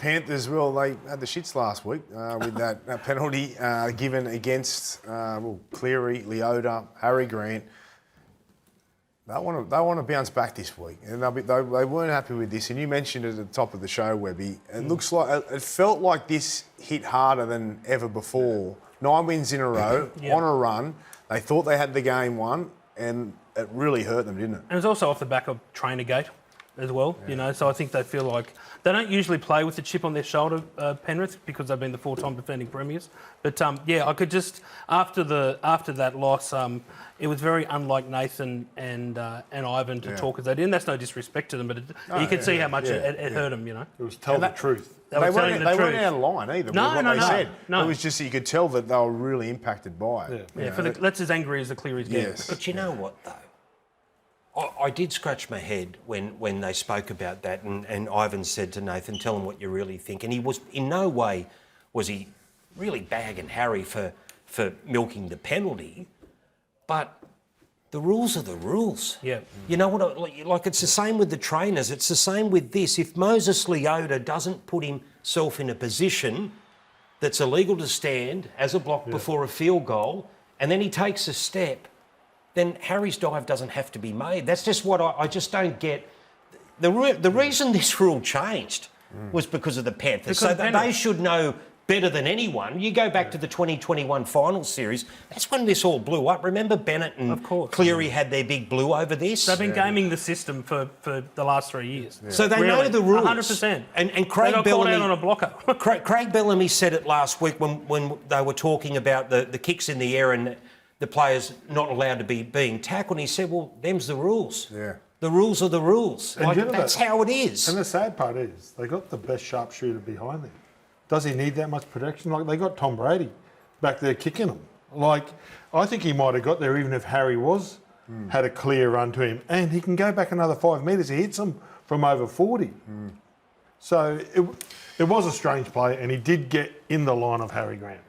Panthers, well, they had the shits last week with that penalty given against Cleary, Leota, Harry Grant. They want to bounce back this week, and they weren't happy with this. And you mentioned it at the top of the show, Webby. It felt like this hit harder than ever before. 9 wins in a row, on a run. They thought they had the game won, and it really hurt them, didn't it? And it was also off the back of Trainergate as well, so I think they feel like they don't usually play with the chip on their shoulder, Penrith, because they've been the 4-time defending premiers. But I could just after that loss, it was very unlike Nathan and Ivan to talk as they did. And that's no disrespect to them, but you could see how much it hurt them. It was tell the truth. They weren't out of line either. No. They said. No. It was just that you could tell that they were really impacted by it. That's as angry as the Clearys get. Yes. But you know what though? I did scratch my head when they spoke about that, and Ivan said to Nathan, "Tell him what you really think." And he was in no way was he really bagging Harry for milking the penalty, but the rules are the rules. Yeah. You know what? Like it's the same with the trainers. It's the same with this. If Moses Leota doesn't put himself in a position that's illegal to stand as a block before a field goal, and then he takes a step, then Harry's dive doesn't have to be made. That's just what I just don't get. The reason this rule changed was because of the Panthers. So they should know better than anyone. You go back to the 2021 final series, that's when this all blew up. Remember Bennett and Cleary had their big blue over this? They've been gaming the system for the last 3 years. Yeah. So they know the rules. 100%. And Craig they got Bellamy caught out on a blocker. Craig Bellamy said it last week when they were talking about the kicks in the air and the players not allowed to be being tackled. And he said, well, them's the rules. Yeah. The rules are the rules. And that's how it is. And the sad part is they got the best sharpshooter behind them. Does he need that much protection? Like, they got Tom Brady back there kicking him. Like, I think he might have got there even if Harry had a clear run to him. And he can go back another 5 metres. He hits him from over 40. So it was a strange play, and he did get in the line of Harry Grant.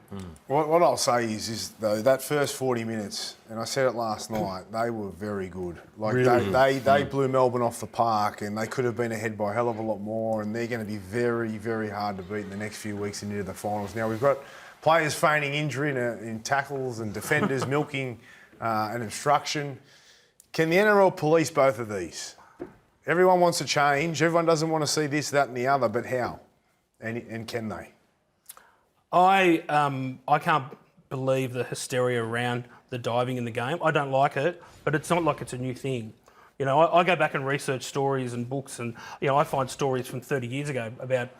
What I'll say is though, that first 40 minutes, and I said it last night, they were very good. Like really? They blew Melbourne off the park, and they could have been ahead by a hell of a lot more, and they're going to be very, very hard to beat in the next few weeks into the finals. Now, we've got players feigning injury in tackles and defenders milking an obstruction. Can the NRL police both of these? Everyone wants a change. Everyone doesn't want to see this, that and the other, but how? And can they? I can't believe the hysteria around the diving in the game. I don't like it, but it's not like it's a new thing. You know, I go back and research stories and books, and I find stories from 30 years ago about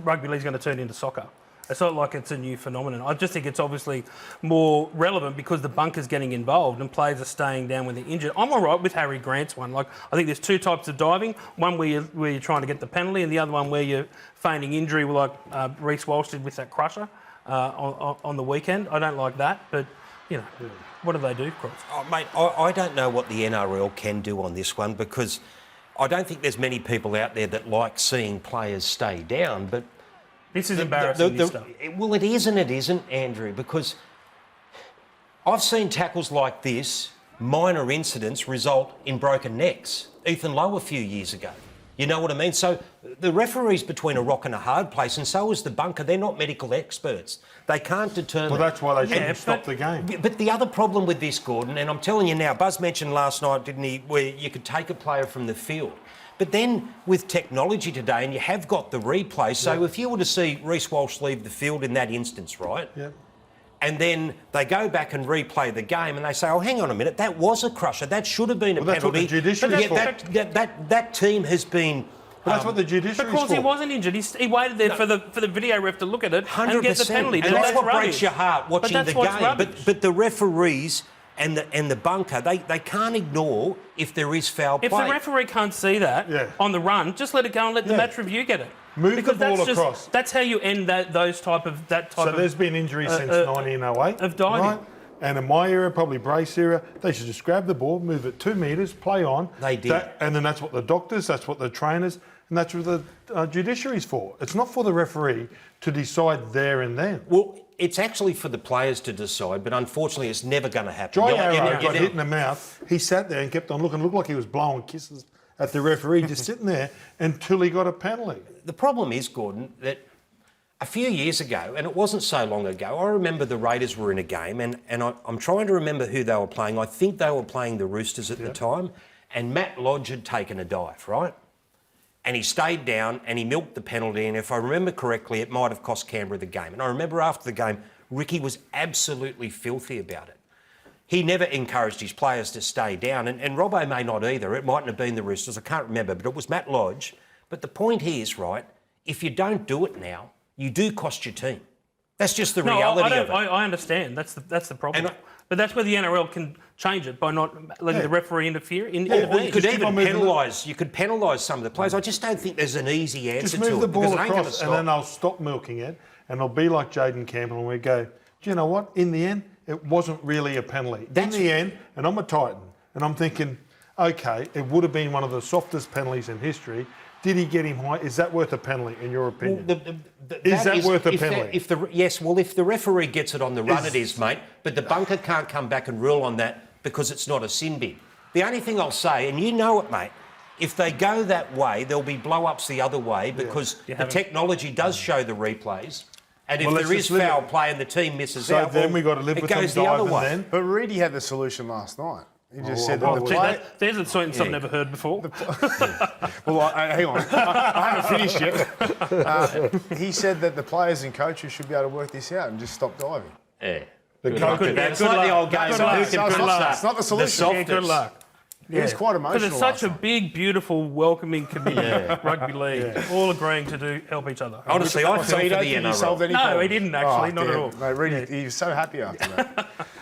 rugby league's going to turn into soccer. It's not like it's a new phenomenon. I just think it's obviously more relevant because the bunker's getting involved and players are staying down when they're injured. I'm all right with Harry Grant's one. Like, I think there's two types of diving. One where you're trying to get the penalty, and the other one where you're feigning injury, like Reece Walsh did with that crusher on the weekend. I don't like that, but what do they do, Cross? Oh, mate, I don't know what the NRL can do on this one, because I don't think there's many people out there that like seeing players stay down, but this is embarrassing, this stuff. Well, it is and it isn't, Andrew, because I've seen tackles like this, minor incidents, result in broken necks. Ethan Lowe a few years ago. You know what I mean? So the referee's between a rock and a hard place, and so is the bunker. They're not medical experts. They can't determine... Well, that's why they shouldn't stop the game. But the other problem with this, Gordon, and I'm telling you now, Buzz mentioned last night, didn't he, where you could take a player from the field. But then with technology today, and you have got the replay, so if you were to see Reece Walsh leave the field in that instance, right? Yep. And then they go back and replay the game and they say, oh, hang on a minute, that was a crusher. That should have been a penalty. That's what the judiciary's for. That team has been... But that's what the judiciary's because for. he wasn't injured. He waited there for the video ref to look at it 100%. and get the penalty. And that's what rubbish. breaks your heart watching the game. But the referees and the bunker, they can't ignore if there is foul play. If the referee can't see that on the run, just let it go and let the match review get it. Move because the ball across. That's how you end those type of... So there's been injuries since 1908. Of diving. Right? And in my era, probably Brace era, they should just grab the ball, move it 2 metres, play on. They did. And then that's what the doctors, that's what the trainers, and that's what the judiciary's for. It's not for the referee to decide there and then. Well, it's actually for the players to decide, but unfortunately it's never going to happen. Jai Arrow got hit in the mouth. He sat there and kept on looking, looked like he was blowing kisses at the referee just sitting there until he got a penalty. The problem is, Gordon, that a few years ago, and it wasn't so long ago, I remember the Raiders were in a game, and I'm trying to remember who they were playing. I think they were playing the Roosters at the time, and Matt Lodge had taken a dive, right? And he stayed down and he milked the penalty, and if I remember correctly, it might have cost Canberra the game. And I remember after the game, Ricky was absolutely filthy about it. He never encouraged his players to stay down, and Robbo may not either. It mightn't have been the Roosters, I can't remember, but it was Matt Lodge. But the point is, right, if you don't do it now, you do cost your team. That's just the reality of it. I understand. That's the problem. But that's where the NRL can change it by not letting the referee interfere. Well, you could even penalise. You could penalise some of the players. I just don't think there's an easy answer to it. Just move the ball because it ain't gonna across, and then I'll stop milking it, and it'll be like Jaden Campbell, and we go, do you know what? In the end, it wasn't really a penalty. In the end, and I'm a Titan, and I'm thinking, okay, it would have been one of the softest penalties in history. Did he get him high? Is that worth a penalty, in your opinion? Is that worth a penalty? Yes, well, if the referee gets it on the run, it is, mate. But the bunker can't come back and rule on that because it's not a sin bin. The only thing I'll say, and you know it, mate, if they go that way, there'll be blow-ups the other way because the technology does show the replays. And if there is foul play and the team misses out, then we got to live with them diving then. But Reedy had the solution last night. He just said that the play... There's a sentence I've never heard before. Well, hang on. I haven't finished yet. He said that the players and coaches should be able to work this out and just stop diving. Yeah. It's like the old game. It's not the solution. Good luck. It was quite emotional. Because it's such a big, beautiful, welcoming community, rugby league, all agreeing to help each other. Honestly, I feel for the NRL. No, he didn't actually, not at all. Mate, Reedy, he was so happy after that.